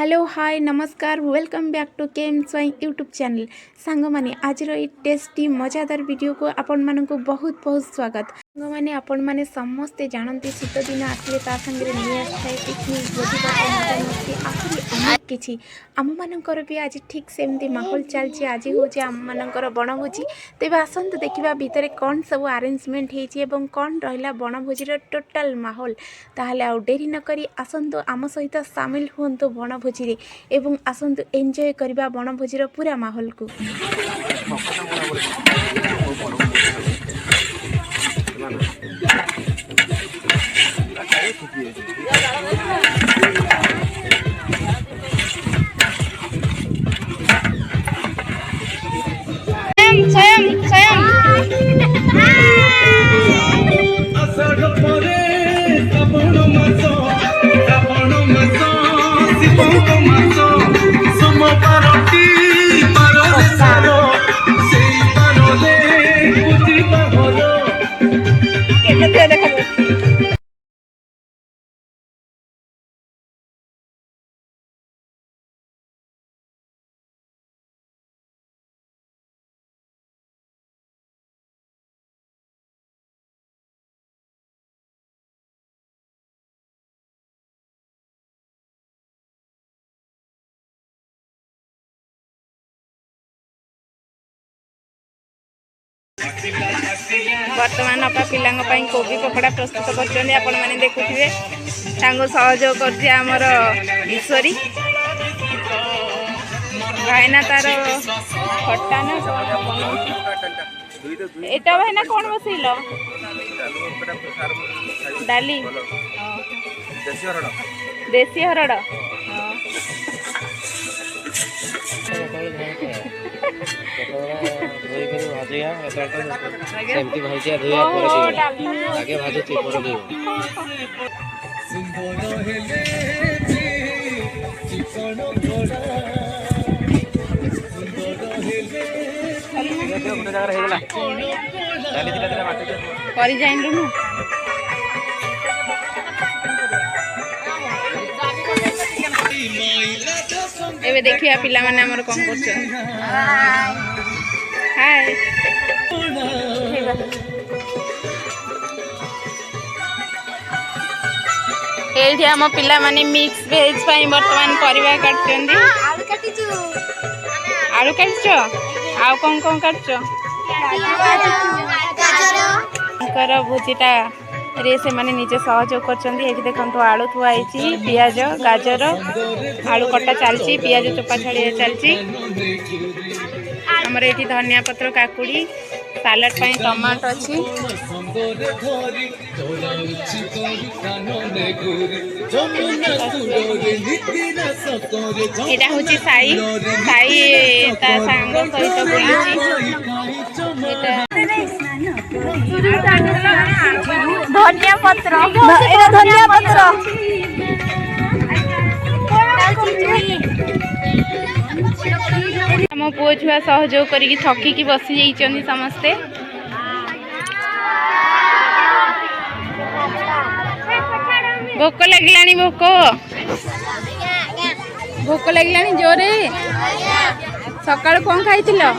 Hello hi नमस्कार welcome back to केम स्वाई यूट्यूब चैनल सांग माने आज टेस्टी मजादार वीडियो को आपण मानक बहुत बहुत स्वागत। सांग माने आपण माने समस्ते जानते शीत दिन आसले ता संगे नहीं आए पिकनिक भोजी भात मस्ती आहुरी अनेक किछि आम मानकर भी आज ठीक सेमती माहौल चलछि। आज होछि आम मानकर बनभोजी तेबे आसंतु देखिबा भितरे कौन सब अरेंजमेंट हेछि एवं कौन रहिला बनभोजीर टोटल माहौल। ताहले आ डेरी न करी आसंतु आम सहित सामिल हुंतु बनभोजी रे एवं आसंतु एंजॉय करबा बनभोजीर पूरा माहौल को। बर्तमान अपा पिला कोबी पकोड़ा प्रस्तुत कर देखुए सहयोग कर ईश्वरी भाईना तार खटा ना एटा भाईना कौन बसैल डाली देसी हरड़ एबे देखिया पिला माने हमर कौन करछन। हाय एठी हम पिला माने मिक्स वेज पई वर्तमान परिवा काटछन आलू काटिछु आलू काटछो आ कोन कोन काटछो गाजर भुजिटा रे से माने निजे सहयोग करछन। एठी देखंतो आलू थुआइछि पियाज गाजर आलू कटा चलछि पियाज चोपा छड़िया चलछि हमर एठी धनिया पत्र काकुड़ी सालाड पई टमाटो अछि एटा होछि साई साई ता सांग सहित बुलिछि धनिया पत्र एटा धनिया पत्र हम पुओ छुआ सहयोग करी थकिकी बसी जाइछन्ती समस्ते। भोक लगिलानी भोक लगिलानी जोरे सकाळ कोन खाइथिलो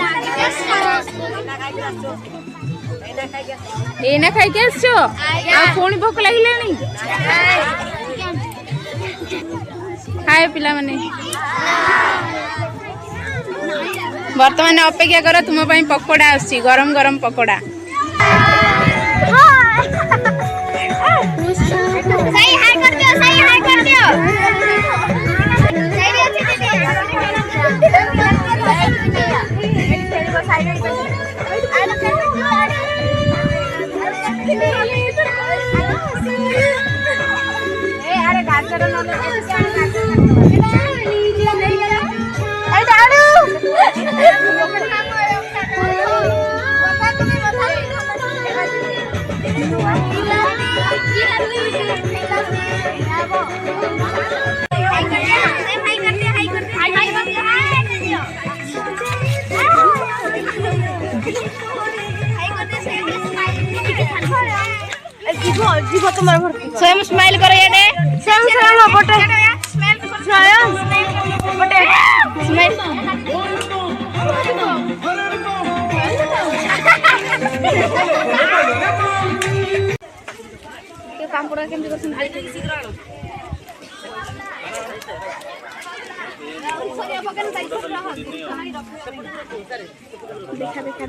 एना खाइ के आछो आ कोनी भोक लगिलानी हाय पिला माने वर्तमान अपेक्षा कर तुम पकोड़ा आसी गरम गरम पकोड़ा सही हाय कर दियो सही हाय कर दियो ए अरे गाजर जीव तुम्हारे स्वयं स्माइल करो ये स्वयं स्वयं पापड़ केमती कर देखा देखा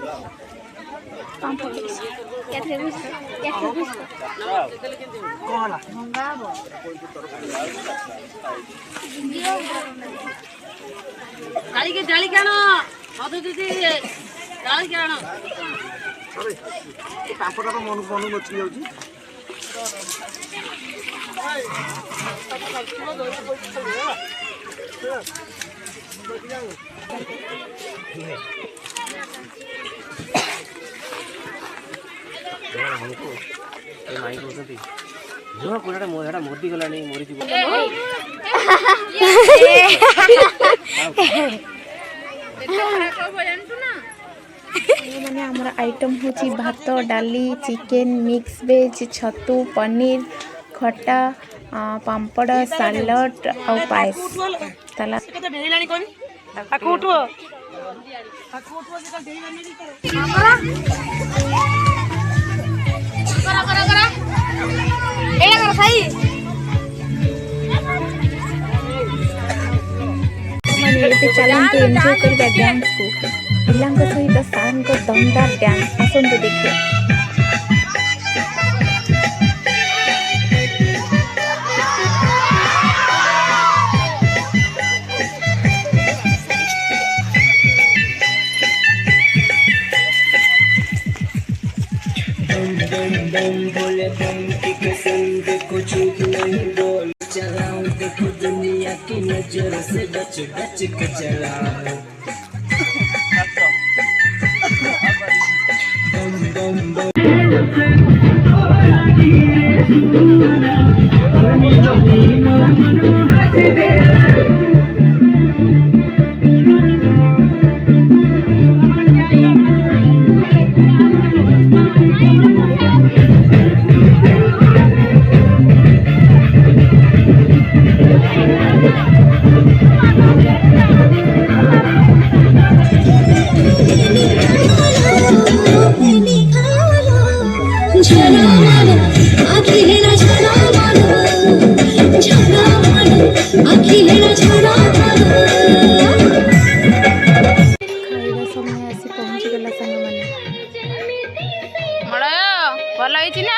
पापड़ डाली क्या मधु दीदी डाली क्या पापड़ा तो मन मन मची जाऊँ मोदी गला मरी माने आमर आइटम होची भात डाली चिकेन मिक्स वेज छतु पनीर खटा पापड़ सालड और पायस ताला चलते एंजॉय करबा डांस को पिलांक सहित सार को दमदार डांस आसंतु देखिए बोले बम की कसम देखो चूक नहीं बोल चलाऊं देखो दुनिया की नजर से बच बच के चलाऊं बम बम बम खाइबा समय आसी पहुंची गला संग माने मड़ा भल होई ना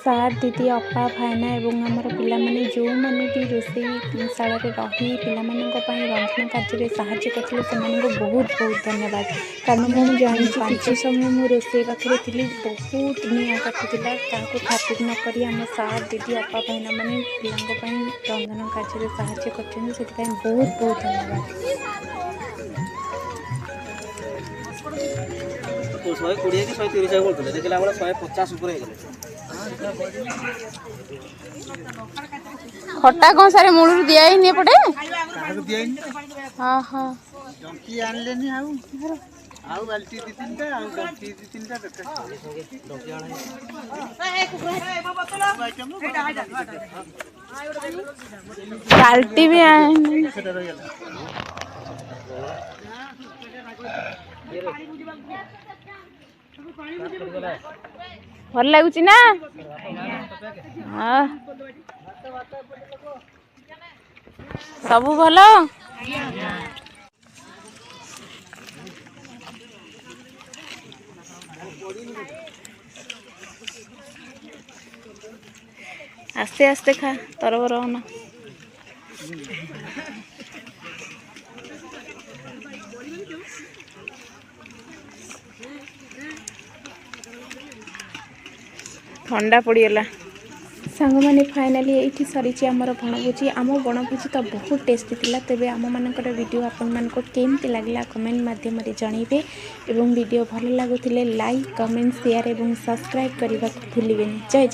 सार दीदी अपा भाईना एवं आमर पिला माने जो माने भी रोषेई शाला रे रही पिला मानक पई रंधन कार्य साहाय्य करथिले सेमानक बहुत बहुत धन्यवाद कारण मैं जानी किसी समय मु रोषेई पाखे थी बहुत निया काटुला ताको खातिर न करी आम सार दीदी अपा भाईना माने पिलांक पई रंधन कार्य साहाय्य करथिले सेति बहुत बहुत धन्यवाद 120 कि 130 बोलते देखला 150 ऊपर खट्टा कौन सारे मूल दिया ही नहीं पड़े हाँ हाँ डंकी आनलेनी आउ बाल्टी दी तीनटा आउ डंकी दी तीनटा बाल्टी भी आए भल लगुच ना सब भल आस्ते आस्ते खा तरबर होना ठंडा पड़गला सांग मैंने फाइनाली ये सरी आमर बणभोजी आम बणभोजी तो बहुत टेस्टी थिला तेबे आम मानकर वीडियो आपण मानको केमती लागला कमेंट माध्यम जनइबे एवं वीडियो भल लगुले लाइक कमेंट शेयर एवं सब्सक्राइब करने को भूलिबेनि। जय जय।